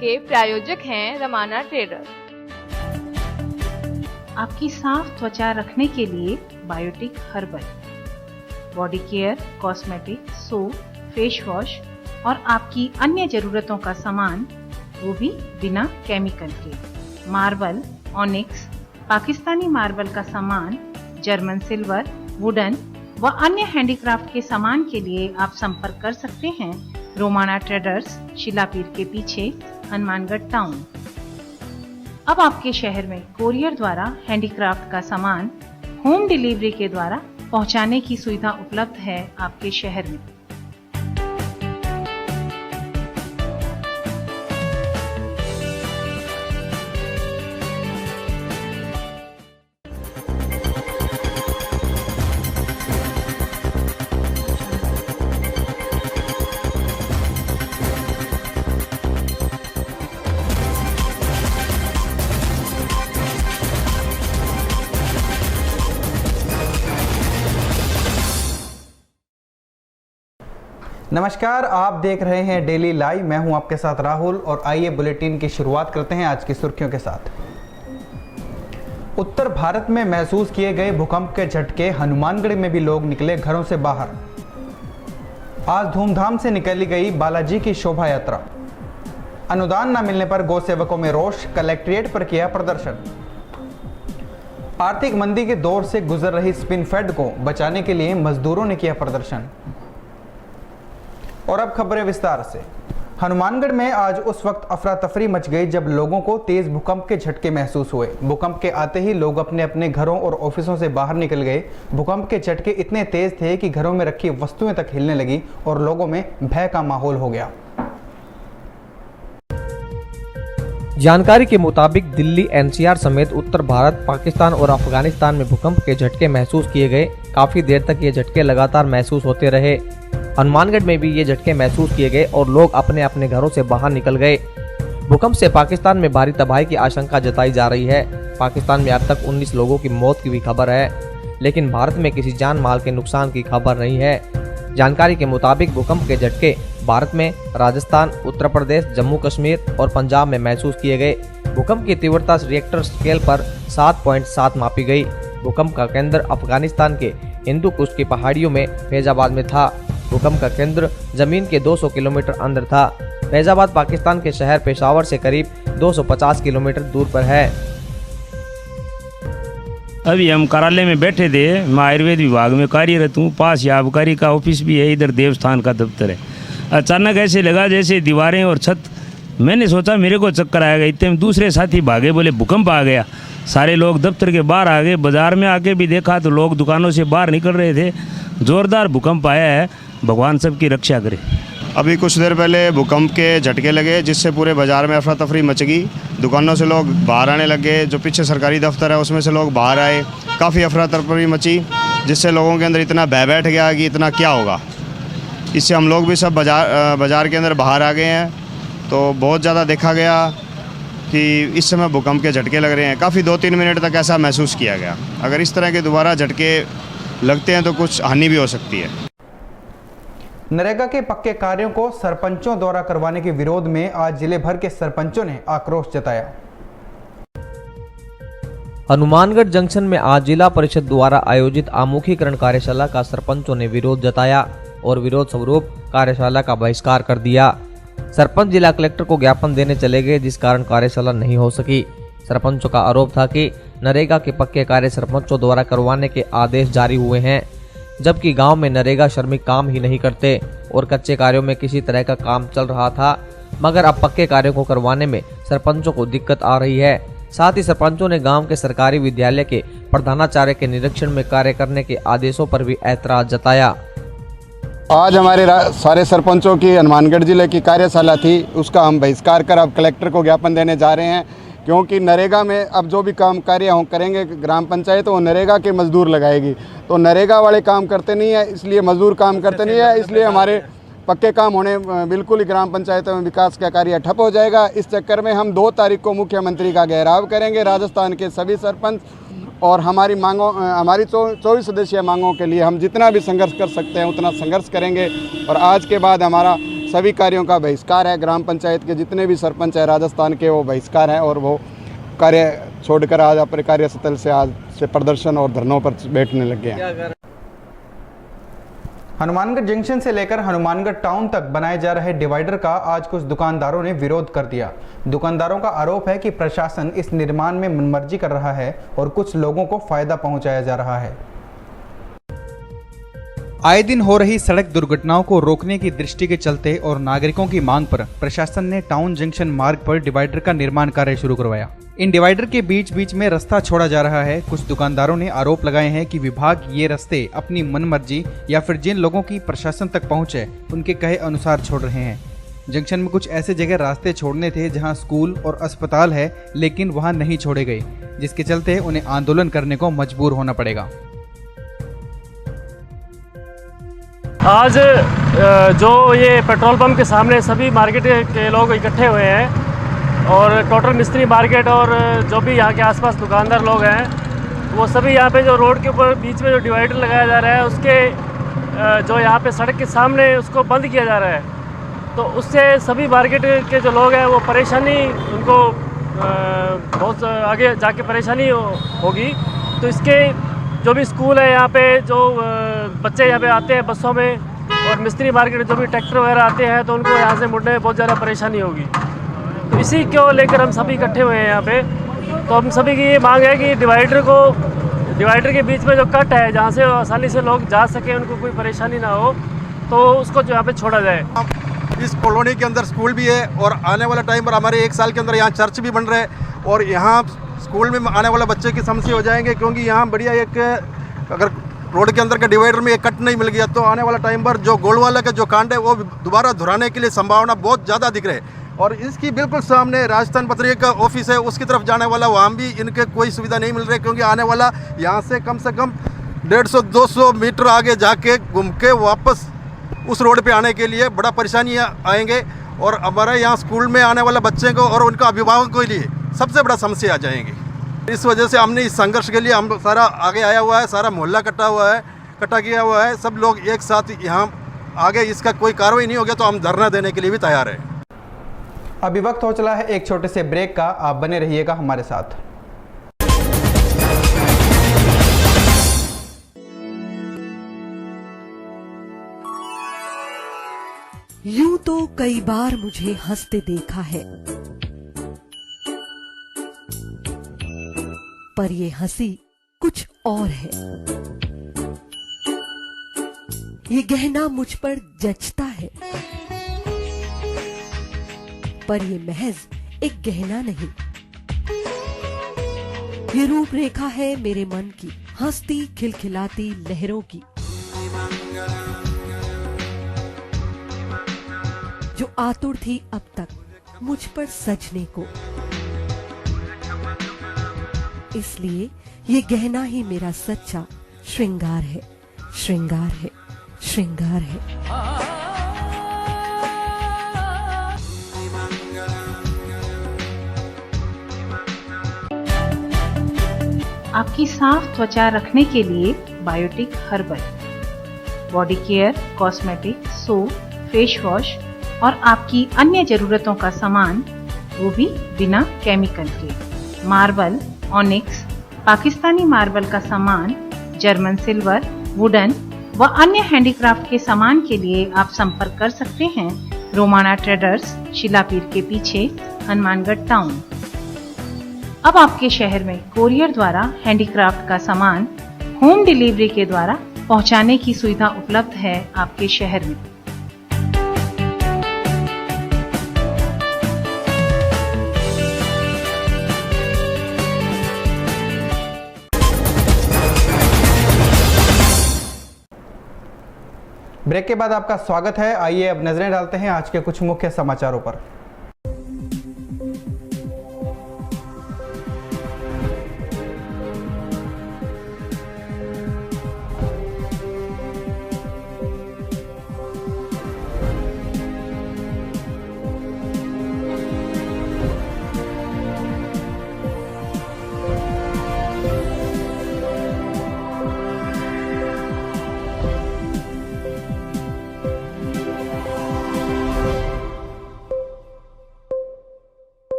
जिनके प्रायोजक हैं रमाना ट्रेडर्स। आपकी साफ त्वचा रखने के लिए Biotique herbal, body care, cosmetic, soap, face wash और आपकी अन्य जरूरतों का सामान, वो भी बिना केमिकल के। मार्बल, ऑनिक्स, पाकिस्तानी मार्बल का सामान, जर्मन सिल्वर, वुडन व अन्य हैंडीक्राफ्ट के सामान के लिए आप संपर्क कर सकते हैं रोमाना ट्रेडर्स, शिलापीर के पीछे, हनुमानगढ़ टाउन। अब आपके शहर में कोरियर द्वारा हैंडीक्राफ्ट का सामान होम डिलीवरी के द्वारा पहुंचाने की सुविधा उपलब्ध है आपके शहर में। नमस्कार, आप देख रहे हैं डेली लाइव। मैं हूं आपके साथ राहुल और आइए बुलेटिन की शुरुआत करते हैं आज की सुर्खियों के साथ। उत्तर भारत में महसूस किए गए भूकंप के झटके, हनुमानगढ़ में भी लोग निकले घरों से बाहर। आज धूमधाम से निकाली गई बालाजी की शोभा यात्रा। अनुदान न मिलने पर गौ सेवकों में रोष, कलेक्ट्रेट पर किया प्रदर्शन। आर्थिक मंदी के दौर से गुजर रही स्पिन फेड को बचाने के लिए मजदूरों ने किया प्रदर्शन। और अब खबरें विस्तार से। हनुमानगढ़ में आज उस वक्त अफरा तफरी मच गई जब लोगों को तेज भूकंप के झटके महसूस हुए। भूकंप के आते ही लोग अपने अपने घरों और ऑफिसों से बाहर निकल गए। भूकंप के झटके इतने तेज थे कि घरों में रखी वस्तुएं तक हिलने लगी और लोगों में भय का माहौल हो गया। जानकारी के मुताबिक दिल्ली, एनसीआर समेत उत्तर भारत, पाकिस्तान और अफगानिस्तान में भूकंप के झटके महसूस किए गए। काफी देर तक ये झटके लगातार महसूस होते रहे। हनुमानगढ़ में भी ये झटके महसूस किए गए और लोग अपने अपने घरों से बाहर निकल गए। भूकंप से पाकिस्तान में भारी तबाही की आशंका जताई जा रही है। पाकिस्तान में अब तक 19 लोगों की मौत की भी खबर है, लेकिन भारत में किसी जान माल के नुकसान की खबर नहीं है। जानकारी के मुताबिक भूकंप के झटके भारत में राजस्थान, उत्तर प्रदेश, जम्मू कश्मीर और पंजाब में महसूस किए गए। भूकंप की तीव्रता रिएक्टर स्केल पर 7.7 मापी गई। भूकंप का केंद्र अफगानिस्तान के हिंदू कुश की पहाड़ियों में फैजाबाद में था। भूकंप का केंद्र जमीन के 200 किलोमीटर अंदर था। फैजाबाद पाकिस्तान के शहर पेशावर से करीब 250 किलोमीटर दूर पर है। अभी हम कार्यालय में बैठे थे। मैं आयुर्वेद विभाग में कार्यरत हूँ। पास ही आबकारी का ऑफिस भी है, इधर देवस्थान का दफ्तर है। अचानक ऐसे लगा जैसे दीवारें और छत। मैंने सोचा मेरे को चक्कर आएगा, इतने में दूसरे साथी भागे, बोले भूकंप आ गया। सारे लोग दफ्तर के बाहर आ गए। बाजार में आके भी देखा तो लोग दुकानों से बाहर निकल रहे थे। जोरदार भूकंप आया है, भगवान सबकी रक्षा करे। अभी कुछ देर पहले भूकंप के झटके लगे जिससे पूरे बाजार में अफरा तफरी मच गई। दुकानों से लोग बाहर आने लगे। जो पीछे सरकारी दफ्तर है उसमें से लोग बाहर आए। काफ़ी अफरा तफरी मची जिससे लोगों के अंदर इतना भय बैठ गया कि इतना क्या होगा। इससे हम लोग भी सब बाजार के अंदर बाहर आ गए हैं। तो बहुत ज़्यादा देखा गया कि इस समय भूकंप के झटके लग रहे हैं। काफ़ी 2-3 मिनट तक ऐसा महसूस किया गया। अगर इस तरह के दोबारा झटके लगते हैं तो कुछ हानि भी हो सकती है। नरेगा के पक्के कार्यों को सरपंचों द्वारा करवाने के विरोध में आज जिले भर के सरपंचों ने आक्रोश जताया। हनुमानगढ़ जंक्शन में आज जिला परिषद द्वारा आयोजित आमुखीकरण कार्यशाला का सरपंचों ने विरोध जताया और विरोध स्वरूप कार्यशाला का बहिष्कार कर दिया। सरपंच जिला कलेक्टर को ज्ञापन देने चले गए, जिस कारण कार्यशाला नहीं हो सकी। सरपंचों का आरोप था कि नरेगा के पक्के कार्य सरपंचों द्वारा करवाने के आदेश जारी हुए हैं, जबकि गांव में नरेगा श्रमिक काम ही नहीं करते और कच्चे कार्यों में किसी तरह का काम चल रहा था, मगर अब पक्के कार्यों को करवाने में सरपंचों को दिक्कत आ रही है। साथ ही सरपंचों ने गांव के सरकारी विद्यालय के प्रधानाचार्य के निरीक्षण में कार्य करने के आदेशों पर भी ऐतराज जताया। आज हमारे सारे सरपंचों की हनुमानगढ़ जिले की कार्यशाला थी, उसका हम बहिष्कार कर अब कलेक्टर को ज्ञापन देने जा रहे हैं, क्योंकि नरेगा में अब जो भी काम कार्य हम करेंगे ग्राम पंचायत तो वो नरेगा के मजदूर लगाएगी। तो नरेगा वाले काम करते नहीं है, इसलिए मजदूर काम करते नहीं है, इसलिए हमारे पक्के काम होने बिल्कुल ही ग्राम पंचायतों में विकास का कार्य ठप हो जाएगा। इस चक्कर में हम 2 तारीख को मुख्यमंत्री का घेराव करेंगे। राजस्थान के सभी सरपंच और हमारी मांगों, हमारी 24 सदस्यीय मांगों के लिए हम जितना भी संघर्ष कर सकते हैं उतना संघर्ष करेंगे। और आज के बाद हमारा सभी कार्यों का बहिष्कार है। ग्राम पंचायत के जितने भी सरपंच हैं राजस्थान के वो बहिष्कार हैं और वो कार्य छोड़कर आज अपने कार्यस्थल से आज से प्रदर्शन और धरनों पर बैठने लग गए हैं। हनुमानगढ़ जंक्शन से लेकर हनुमानगढ़ टाउन तक बनाए जा रहे डिवाइडर का आज कुछ दुकानदारों ने विरोध कर दिया। दुकानदारों का आरोप है कि प्रशासन इस निर्माण में मनमर्जी कर रहा है और कुछ लोगों को फायदा पहुंचाया जा रहा है। आए दिन हो रही सड़क दुर्घटनाओं को रोकने की दृष्टि के चलते और नागरिकों की मांग पर प्रशासन ने टाउन जंक्शन मार्ग पर डिवाइडर का निर्माण कार्य शुरू करवाया। इन डिवाइडर के बीच बीच में रास्ता छोड़ा जा रहा है। कुछ दुकानदारों ने आरोप लगाए हैं कि विभाग ये रास्ते अपनी मनमर्जी या फिर जिन लोगों की प्रशासन तक पहुंच है उनके कहे अनुसार छोड़ रहे हैं। जंक्शन में कुछ ऐसे जगह रास्ते छोड़ने थे जहां स्कूल और अस्पताल है, लेकिन वहां नहीं छोड़े गए, जिसके चलते उन्हें आंदोलन करने को मजबूर होना पड़ेगा। आज जो ये पेट्रोल पंप के सामने सभी मार्केट के लोग इकट्ठे हुए हैं और टोटल मिस्त्री मार्केट और जो भी यहाँ के आसपास दुकानदार लोग हैं वो सभी यहाँ पे जो रोड के ऊपर बीच में जो डिवाइडर लगाया जा रहा है उसके जो यहाँ पे सड़क के सामने उसको बंद किया जा रहा है, तो उससे सभी मार्केट के जो लोग हैं वो परेशानी उनको बहुत आगे जाके परेशानी होगी। तो इसके जो भी स्कूल है यहाँ पे जो बच्चे यहाँ पे आते हैं बसों में और मिस्त्री मार्केट जो भी ट्रैक्टर वगैरह आते हैं तो उनको यहाँ से मुड़ने में बहुत ज़्यादा परेशानी होगी। तो इसी को लेकर हम सभी इकट्ठे हुए हैं यहाँ पे। तो हम सभी की ये मांग है कि डिवाइडर के बीच में जो कट है जहाँ से आसानी से लोग जा सकें, उनको कोई परेशानी ना हो, तो उसको जो यहाँ पे छोड़ा जाए। इस कॉलोनी के अंदर स्कूल भी है और आने वाला टाइम पर हमारे 1 साल के अंदर यहाँ चर्च भी बन रहा है और यहाँ स्कूल में आने वाले बच्चे की समस्या हो जाएंगे, क्योंकि यहाँ बढ़िया एक अगर रोड के अंदर का डिवाइडर में एक कट नहीं मिल गया तो आने वाला टाइम पर जो गोलवाला का जो कांड है वो दोबारा दोहराने के लिए संभावना बहुत ज़्यादा दिख रही है। और इसकी बिल्कुल सामने राजस्थान पत्रिका का ऑफिस है, उसकी तरफ जाने वाला वहाँ भी इनके कोई सुविधा नहीं मिल रही, क्योंकि आने वाला यहाँ से कम 150-200 मीटर आगे जाके घूम के वापस उस रोड पे आने के लिए बड़ा परेशानियाँ आएंगे और हमारे यहाँ स्कूल में आने वाले बच्चे को और उनका अभिभावक के लिए सबसे बड़ा समस्या आ जाएंगी। इस वजह से हमने इस संघर्ष के लिए हम सारा आगे आया हुआ है, सारा मोहल्ला इकट्ठा किया हुआ है, सब लोग एक साथ यहाँ आगे इसका कोई कार्रवाई नहीं हो गया तो हम धरना देने के लिए भी तैयार हैं। अभी वक्त हो चला है एक छोटे से ब्रेक का, आप बने रहिएगा हमारे साथ। यूं तो कई बार मुझे हंसते देखा है, पर ये हंसी कुछ और है। ये गहना मुझ पर जचता है, पर ये महज एक गहना नहीं, ये रूपरेखा है मेरे मन की, हंसती खिलखिलाती लहरों की, जो आतुर थी अब तक मुझ पर सजने को। इसलिए ये गहना ही मेरा सच्चा श्रृंगार है, श्रृंगार है, श्रृंगार है। आपकी साफ त्वचा रखने के लिए Biotique herbal body care, cosmetic, soap, face wash और आपकी अन्य जरूरतों का सामान, वो भी बिना केमिकल के। मार्बल, ऑनिक्स, पाकिस्तानी मार्बल का सामान, जर्मन सिल्वर, वुडन व अन्य हैंडीक्राफ्ट के सामान के लिए आप संपर्क कर सकते हैं रोमाना ट्रेडर्स, शिलापीर के पीछे, हनुमानगढ़ टाउन। अब आपके शहर में कोरियर द्वारा हैंडीक्राफ्ट का सामान होम डिलीवरी के द्वारा पहुंचाने की सुविधा उपलब्ध है आपके शहर में। ब्रेक के बाद आपका स्वागत है। आइए अब नजरें डालते हैं आज के कुछ मुख्य समाचारों पर।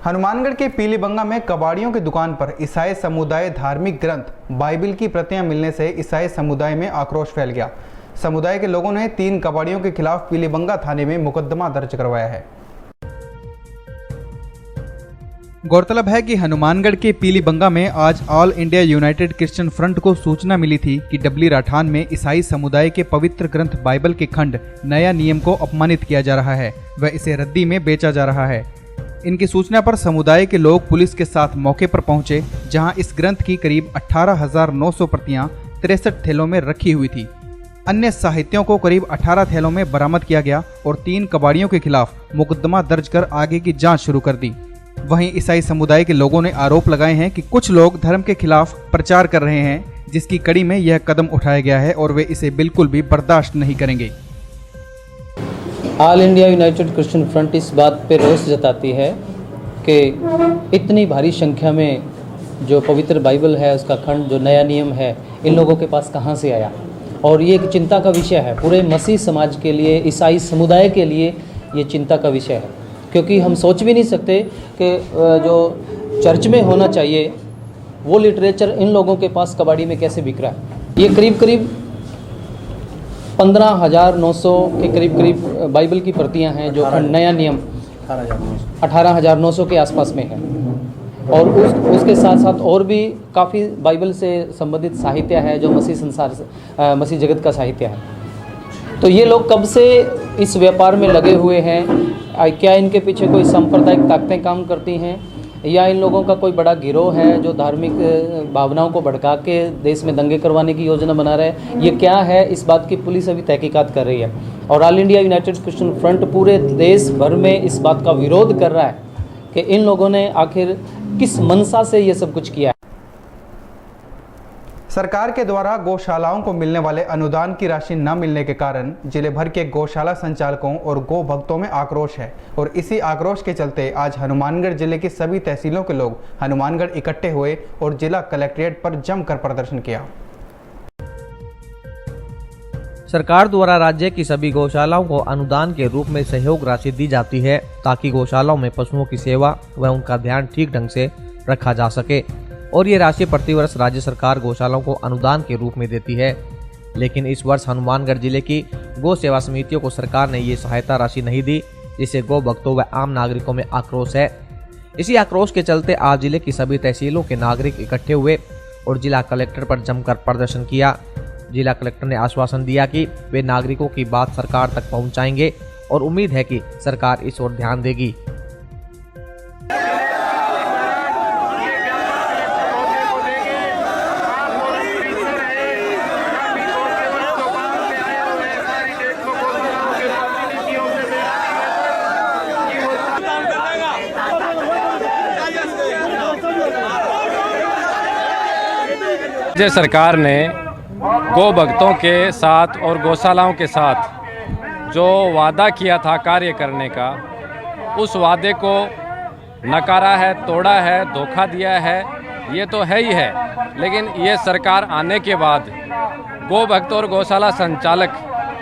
हनुमानगढ़ के पीलीबंगा में कबाड़ियों की दुकान पर ईसाई समुदाय धार्मिक ग्रंथ बाइबिल की प्रतियां मिलने से ईसाई समुदाय में आक्रोश फैल गया। समुदाय के लोगों ने 3 कबाड़ियों के खिलाफ पीलीबंगा थाने में मुकदमा दर्ज करवाया है। गौरतलब है कि हनुमानगढ़ के पीलीबंगा में आज all India United Christian front को सूचना मिली थी कि डबली राठान में ईसाई समुदाय के पवित्र ग्रंथ बाइबल के खंड नया नियम को अपमानित किया जा रहा है व इसे रद्दी में बेचा जा रहा है। इनकी सूचना पर समुदाय के लोग पुलिस के साथ मौके पर पहुंचे, जहां इस ग्रंथ की करीब 18,900 प्रतियां 63 थैलों में रखी हुई थी। अन्य साहित्यों को करीब 18 थैलों में बरामद किया गया और 3 कबाड़ियों के खिलाफ मुकदमा दर्ज कर आगे की जांच शुरू कर दी। वहीं ईसाई समुदाय के लोगों ने आरोप लगाए हैं कि कुछ लोग धर्म के खिलाफ प्रचार कर रहे हैं, जिसकी कड़ी में यह कदम उठाया गया है और वे इसे बिल्कुल भी बर्दाश्त नहीं करेंगे। All India United Christian front इस बात पर रोष जताती है कि इतनी भारी संख्या में जो पवित्र बाइबल है उसका खंड जो नया नियम है इन लोगों के पास कहाँ से आया, और ये एक चिंता का विषय है। पूरे मसीह समाज के लिए, ईसाई समुदाय के लिए ये चिंता का विषय है, क्योंकि हम सोच भी नहीं सकते कि जो चर्च में होना चाहिए वो लिटरेचर इन लोगों के पास कबाड़ी में कैसे बिक रहा है। ये करीब 15,900 के करीब बाइबल की प्रतियां हैं जो नया नियम 18,900 के आसपास में है, और उसके साथ साथ और भी काफ़ी बाइबल से संबंधित साहित्य है जो मसीह जगत का साहित्य है। तो ये लोग कब से इस व्यापार में लगे हुए हैं? क्या इनके पीछे कोई सांप्रदायिक ताकतें काम करती हैं, या इन लोगों का कोई बड़ा गिरोह है जो धार्मिक भावनाओं को भड़का के देश में दंगे करवाने की योजना बना रहा है? ये क्या है, इस बात की पुलिस अभी तहकीकात कर रही है। और all India United Christian front पूरे देश भर में इस बात का विरोध कर रहा है कि इन लोगों ने आखिर किस मनसा से ये सब कुछ किया है। सरकार के द्वारा गौशालाओं को मिलने वाले अनुदान की राशि न मिलने के कारण जिले भर के गौशाला संचालकों और गौ भक्तों में आक्रोश है, और इसी आक्रोश के चलते आज हनुमानगढ़ जिले की सभी तहसीलों के लोग हनुमानगढ़ इकट्ठे हुए और जिला कलेक्ट्रेट पर जमकर प्रदर्शन किया। सरकार द्वारा राज्य की सभी गौशालाओं को अनुदान के रूप में सहयोग राशि दी जाती है ताकि गौशालाओं में पशुओं की सेवा व उनका ध्यान ठीक ढंग से रखा जा सके, और ये राशि प्रतिवर्ष राज्य सरकार गौशालाओं को अनुदान के रूप में देती है। लेकिन इस वर्ष हनुमानगढ़ जिले की गौ सेवा समितियों को सरकार ने ये सहायता राशि नहीं दी, जिससे गौ भक्तों व आम नागरिकों में आक्रोश है। इसी आक्रोश के चलते आज जिले की सभी तहसीलों के नागरिक इकट्ठे हुए और जिला कलेक्टर पर जमकर प्रदर्शन किया। जिला कलेक्टर ने आश्वासन दिया कि वे नागरिकों की बात सरकार तक पहुंचाएंगे और उम्मीद है कि सरकार इस ओर ध्यान देगी। राज्य सरकार ने गौ भक्तों के साथ और गौशालाओं के साथ जो वादा किया था कार्य करने का, उस वादे को नकारा है, तोड़ा है, धोखा दिया है, ये तो है ही है। लेकिन ये सरकार आने के बाद गौ भक्त और गौशाला संचालक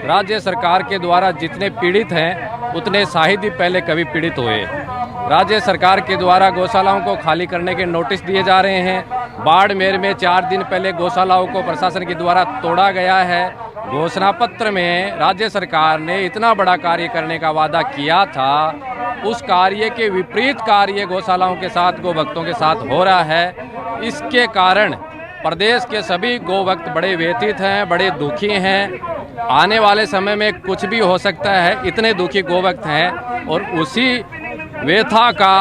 राज्य सरकार के द्वारा जितने पीड़ित हैं उतने शायद ही पहले कभी पीड़ित हुए। राज्य सरकार के द्वारा गौशालाओं को खाली करने के नोटिस दिए जा रहे हैं। बाड़मेर में 4 दिन पहले गौशालाओं को प्रशासन के द्वारा तोड़ा गया है। घोषणा पत्र में राज्य सरकार ने इतना बड़ा कार्य करने का वादा किया था, उस कार्य के विपरीत कार्य गौशालाओं के साथ, गौ भक्तों के साथ हो रहा है। इसके कारण प्रदेश के सभी गौ भक्त बड़े व्यथित हैं, बड़े दुखी हैं। आने वाले समय में कुछ भी हो सकता है, इतने दुखी गौ भक्त हैं। और उसी व्यथा का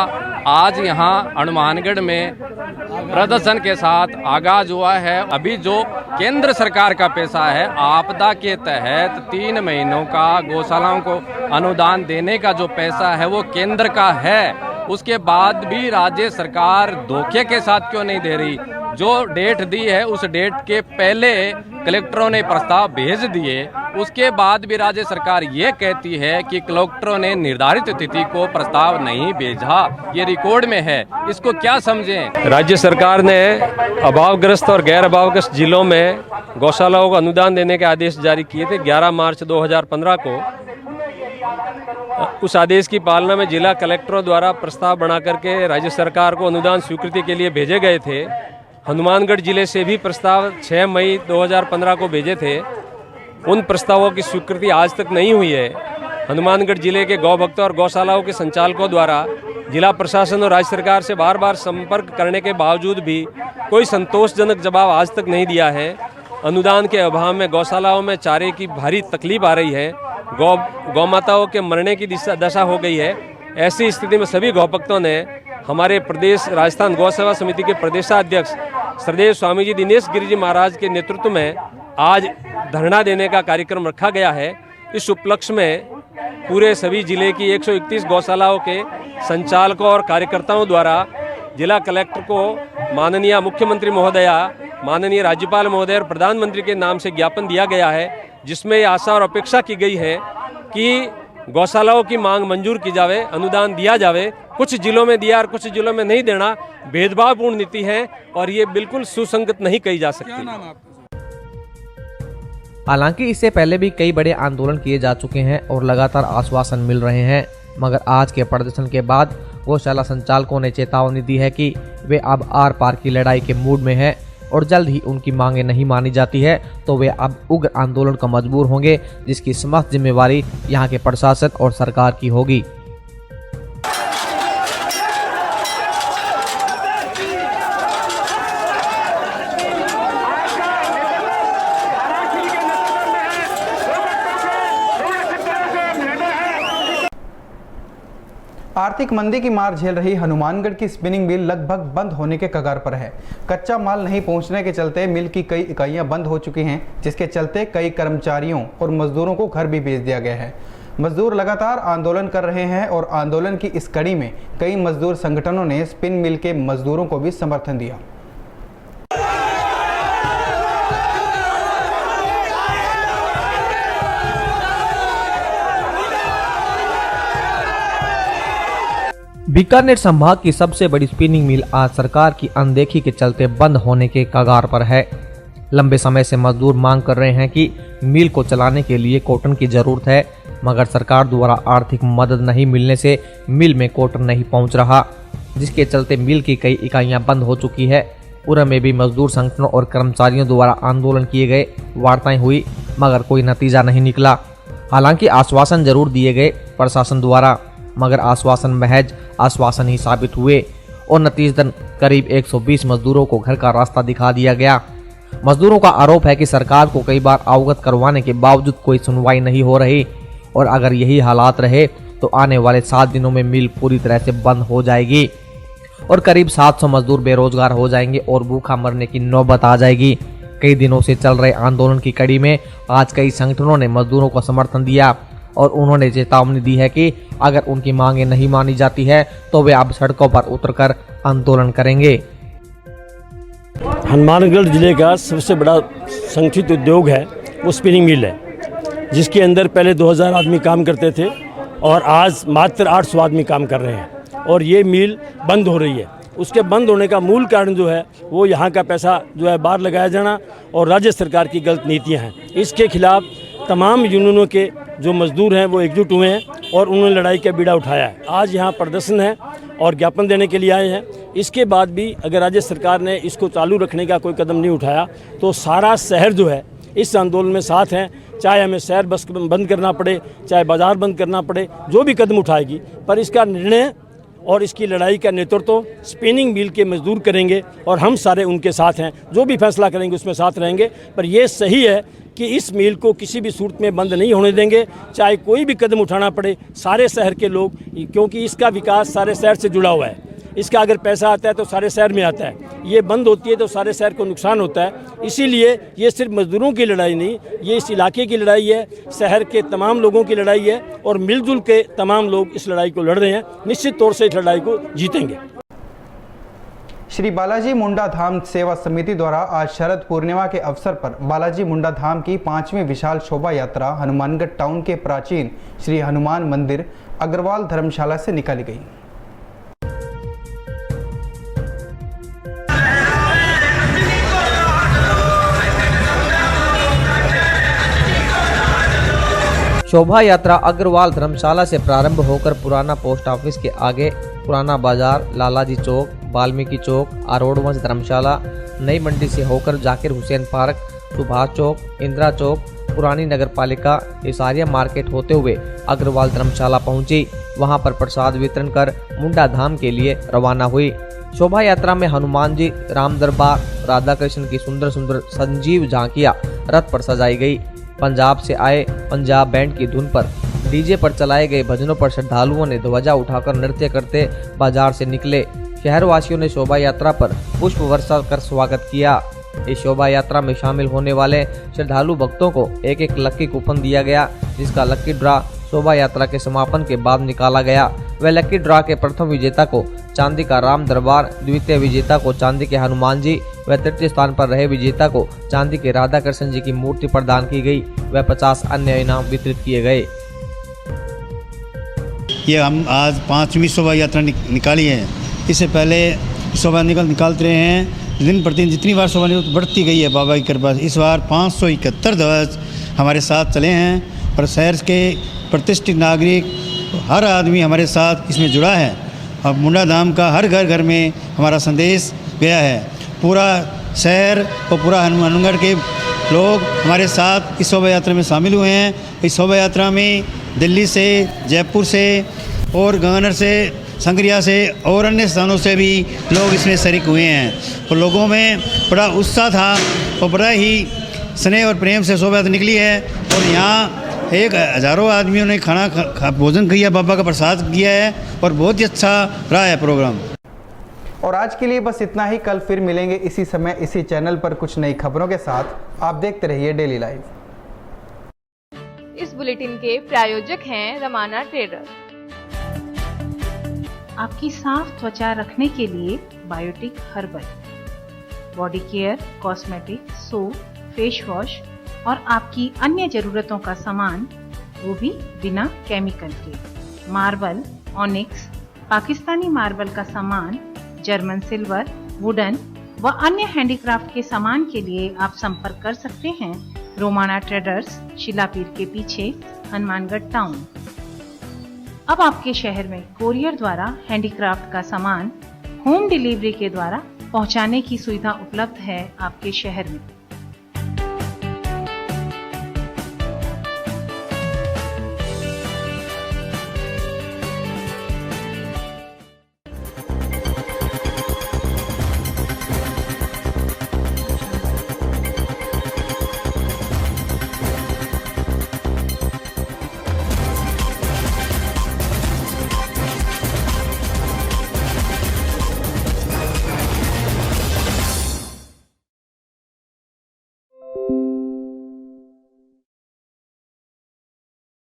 आज यहाँ हनुमानगढ़ में प्रदर्शन के साथ आगाज हुआ है। अभी जो केंद्र सरकार का पैसा है, आपदा के तहत 3 महीनों का गौशालाओं को अनुदान देने का जो पैसा है वो केंद्र का है, उसके बाद भी राज्य सरकार धोखे के साथ क्यों नहीं दे रही? जो डेट दी है उस डेट के पहले कलेक्टरों ने प्रस्ताव भेज दिए, उसके बाद भी राज्य सरकार ये कहती है कि कलेक्टरों ने निर्धारित तिथि को प्रस्ताव नहीं भेजा। ये रिकॉर्ड में है, इसको क्या समझें? राज्य सरकार ने अभावग्रस्त और गैर अभावग्रस्त जिलों में गौशालाओं को अनुदान देने के आदेश जारी किए थे 11 मार्च 2015 को। उस आदेश की पालना में जिला कलेक्टरों द्वारा प्रस्ताव बना करके राज्य सरकार को अनुदान स्वीकृति के लिए भेजे गए थे। हनुमानगढ़ जिले से भी प्रस्ताव 6 मई 2015 को भेजे थे। उन प्रस्तावों की स्वीकृति आज तक नहीं हुई है। हनुमानगढ़ जिले के गौ भक्तों और गौशालाओं के संचालकों द्वारा जिला प्रशासन और राज्य सरकार से बार बार संपर्क करने के बावजूद भी कोई संतोषजनक जवाब आज तक नहीं दिया है। अनुदान के अभाव में गौशालाओं में चारे की भारी तकलीफ आ रही है। गौ माताओं के मरने की दशा हो गई है। ऐसी स्थिति में सभी गौ भक्तों ने हमारे प्रदेश राजस्थान गौ सेवा समिति के प्रदेशाध्यक्ष श्रद्धेय स्वामी जी दिनेश गिरि जी महाराज के नेतृत्व में आज धरना देने का कार्यक्रम रखा गया है। इस उपलक्ष्य में पूरे सभी जिले की 131 गौशालाओं के संचालकों और कार्यकर्ताओं द्वारा जिला कलेक्टर को माननीय मुख्यमंत्री महोदया, माननीय राज्यपाल महोदय और प्रधानमंत्री के नाम से ज्ञापन दिया गया है, जिसमें ये आशा और अपेक्षा की गई है कि गौशालाओं की मांग मंजूर की जावे, अनुदान दिया जावे। कुछ जिलों में दिया और कुछ जिलों में नहीं देना भेदभावपूर्ण नीति है और ये बिल्कुल सुसंगत नहीं कही जा सकती। हालांकि इससे पहले भी कई बड़े आंदोलन किए जा चुके हैं और लगातार आश्वासन मिल रहे हैं, मगर आज के प्रदर्शन के बाद गौशाला संचालकों ने चेतावनी दी है कि वे अब आर पार की लड़ाई के मूड में हैं और जल्द ही उनकी मांगें नहीं मानी जाती है तो वे अब उग्र आंदोलन का मजबूर होंगे, जिसकी समस्त जिम्मेवारी यहाँ के प्रशासन और सरकार की होगी। आर्थिक मंदी की मार झेल रही हनुमानगढ़ की स्पिनिंग मिल लगभग बंद होने के कगार पर है। कच्चा माल नहीं पहुंचने के चलते मिल की कई इकाइयां बंद हो चुकी हैं, जिसके चलते कई कर्मचारियों और मजदूरों को घर भी भेज दिया गया है। मजदूर लगातार आंदोलन कर रहे हैं और आंदोलन की इस कड़ी में कई मजदूर संगठनों ने स्पिन मिल के मजदूरों को भी समर्थन दिया। बीकानेर संभाग की सबसे बड़ी स्पिनिंग मिल आज सरकार की अनदेखी के चलते बंद होने के कगार पर है। लंबे समय से मजदूर मांग कर रहे हैं कि मिल को चलाने के लिए कॉटन की जरूरत है, मगर सरकार द्वारा आर्थिक मदद नहीं मिलने से मिल में कॉटन नहीं पहुंच रहा, जिसके चलते मिल की कई इकाइयां बंद हो चुकी है। उरम में भी मजदूर संगठनों और कर्मचारियों द्वारा आंदोलन किए गए, वार्ताएं हुई, मगर कोई नतीजा नहीं निकला। हालांकि आश्वासन जरूर दिए गए प्रशासन द्वारा, मगर आश्वासन महज आश्वासन ही साबित हुए और नतीजतन करीब 120 मजदूरों को घर का रास्ता दिखा दिया गया। मजदूरों का आरोप है कि सरकार को कई बार अवगत करवाने के बावजूद कोई सुनवाई नहीं हो रही और अगर यही हालात रहे तो आने वाले 7 दिनों में मिल पूरी तरह से बंद हो जाएगी और करीब 700 मजदूर बेरोजगार हो जाएंगे और भूखा मरने की नौबत आ जाएगी। कई दिनों से चल रहे आंदोलन की कड़ी में आज कई संगठनों ने मजदूरों को समर्थन दिया और उन्होंने चेतावनी दी है कि अगर उनकी मांगें नहीं मानी जाती है तो वे अब सड़कों पर उतरकर आंदोलन करेंगे। हनुमानगढ़ जिले का सबसे बड़ा संगठित उद्योग है वो स्पिनिंग मिल है, जिसके अंदर पहले 2000 आदमी काम करते थे और आज मात्र 800 आदमी काम कर रहे हैं और ये मिल बंद हो रही है। उसके बंद होने का मूल कारण जो है वो यहाँ का पैसा जो है बाहर लगाया जाना और राज्य सरकार की गलत नीतियाँ हैं। इसके खिलाफ तमाम यूनियनों के जो मजदूर हैं वो एकजुट हुए हैं और उन्होंने लड़ाई का बीड़ा उठाया है। आज यहाँ प्रदर्शन है और ज्ञापन देने के लिए आए हैं। इसके बाद भी अगर राज्य सरकार ने इसको चालू रखने का कोई कदम नहीं उठाया तो सारा शहर जो है इस आंदोलन में साथ हैं, चाहे हमें शहर बस बंद करना पड़े, चाहे बाज़ार बंद करना पड़े, जो भी कदम उठाएगी, पर इसका निर्णय और इसकी लड़ाई का नेतृत्व स्पिनिंग मिल के मजदूर करेंगे और हम सारे उनके साथ हैं। जो भी फैसला करेंगे उसमें साथ रहेंगे, पर यह सही है कि इस मिल को किसी भी सूरत में बंद नहीं होने देंगे, चाहे कोई भी कदम उठाना पड़े। सारे शहर के लोग, क्योंकि इसका विकास सारे शहर से जुड़ा हुआ है, इसका अगर पैसा आता है तो सारे शहर में आता है, ये बंद होती है तो सारे शहर को नुकसान होता है। इसीलिए ये सिर्फ मजदूरों की लड़ाई नहीं, ये इस इलाके की लड़ाई है, शहर के तमाम लोगों की लड़ाई है और मिलजुल के तमाम लोग इस लड़ाई को लड़ रहे हैं। निश्चित तौर से इस लड़ाई को जीतेंगे। श्री बालाजी मुंडा धाम सेवा समिति द्वारा आज शरद पूर्णिमा के अवसर पर बालाजी मुंडा धाम की 5वीं विशाल शोभा यात्रा हनुमानगढ़ टाउन के प्राचीन श्री हनुमान मंदिर अग्रवाल धर्मशाला से निकाली गई। शोभा यात्रा अग्रवाल धर्मशाला से प्रारंभ होकर पुराना पोस्ट ऑफिस के आगे पुराना बाजार, लालाजी चौक, वाल्मीकि चौक, आरोडवंश धर्मशाला, नई मंडी से होकर जाकिर हुसैन पार्क, सुभाष चौक, इंदिरा चौक, पुरानी नगर पालिका, इसारिया मार्केट होते हुए अग्रवाल धर्मशाला पहुंची। वहां पर प्रसाद वितरण कर मुंडा धाम के लिए रवाना हुई। शोभा यात्रा में हनुमान जी, राम दरबार, राधा कृष्ण की सुंदर सुंदर संजीव झांकियां रथ पर सजाई गई। पंजाब से आए पंजाब बैंड की धुन पर डीजे पर चलाए गए भजनों पर श्रद्धालुओं ने ध्वजा उठाकर नृत्य करते बाजार से निकले। शहरवासियों ने शोभा यात्रा पर पुष्प वर्षा कर स्वागत किया। इस शोभा यात्रा में शामिल होने वाले श्रद्धालु भक्तों को एक एक लक्की कूपन दिया गया, जिसका लक्की ड्रा शोभा यात्रा के समापन के बाद निकाला गया। वह लक्की ड्रा के प्रथम विजेता को चांदी का राम दरबार, द्वितीय विजेता को चांदी के हनुमान जी व तृतीय स्थान पर रहे विजेता को चांदी के राधा कृष्ण जी की मूर्ति प्रदान की गई व 50 अन्य इनाम वितरित किए गए। ये हम आज 5वीं शोभा यात्रा निकाली है। इससे पहले शोभा निकालते रहे हैं, दिन प्रतिदिन जितनी बार शोभा बढ़ती गई है बाबा की कृपा से। इस बार 571 ध्वज हमारे साथ चले हैं और शहर के प्रतिष्ठित नागरिक हर आदमी हमारे साथ इसमें जुड़ा है। अब मुंडा धाम का हर घर घर में हमारा संदेश गया है। पूरा शहर और पूरा हनुमानगढ़ के लोग हमारे साथ इस शोभा यात्रा में शामिल हुए हैं। इस शोभा यात्रा में दिल्ली से, जयपुर से और गंगानगर से, संगरिया से और अन्य स्थानों से भी लोग इसमें शरीक हुए हैं और लोगों में बड़ा उत्साह था और बड़ा ही स्नेह और प्रेम से शोभा यात्रा निकली है। और यहाँ हजारों आदमियों ने भोजन किया, बाबा का प्रसाद किया है और बहुत ही अच्छा रहा है प्रोग्राम। और आज के लिए बस इतना ही। कल फिर मिलेंगे इसी समय इसी चैनल पर कुछ नई खबरों के साथ। आप देखते रहिए डेली लाइव। इस बुलेटिन के प्रायोजक हैं रमाना ट्रेडर्स। आपकी साफ त्वचा रखने के लिए Biotique herbal, body care, cosmetic, soap, face wash और आपकी अन्य जरूरतों का सामान, वो भी बिना केमिकल के। मार्बल, ऑनिक्स, पाकिस्तानी मार्बल का सामान, जर्मन सिल्वर, वुडन व अन्य हैंडीक्राफ्ट के सामान के लिए आप संपर्क कर सकते हैं रोमाना ट्रेडर्स, शिलापीर के पीछे, हनुमानगढ़ टाउन। अब आपके शहर में कोरियर द्वारा हैंडीक्राफ्ट का सामान होम डिलीवरी के द्वारा पहुंचाने की सुविधा उपलब्ध है आपके शहर में।